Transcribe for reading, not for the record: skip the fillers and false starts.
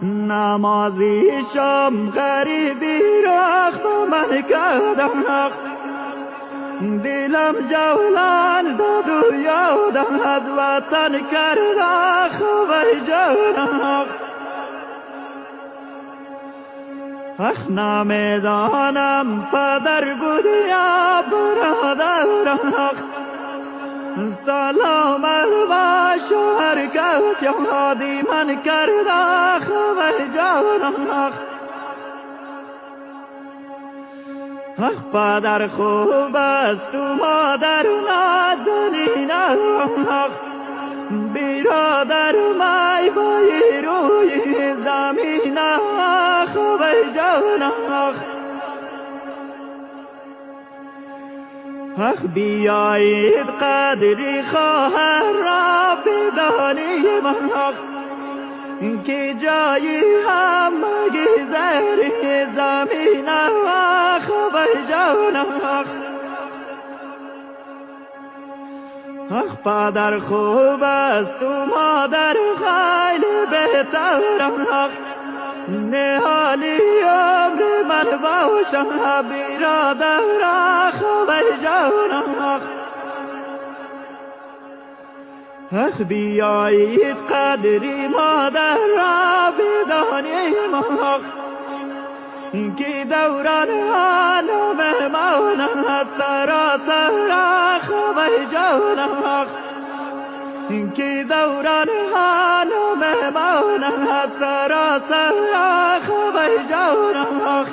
نمازی شام غریبی رخ به من کردم، دلم جولان زد و یادم از وطن کرد خوب جانم. نمیدانم پدر بود یا برادر، سلامت باش و هر کس یادی من کرد خوب جانم. پدر خوب است و مادر نازنین، برادر مای بای روی زمین خوب جانم. بیایید قدری خواهر را بدانیم که جایی همگی زیر زمین خوب جانم. پدر خوب است و مادر خیلی بهتر، نهالی عمر من باشم برادر خوب جانم. بیایید قدری مادر را بدانیم که دوران عالم مانا سراسر خوب جانم، که دوران عالم مانا سراسر خوب جانم.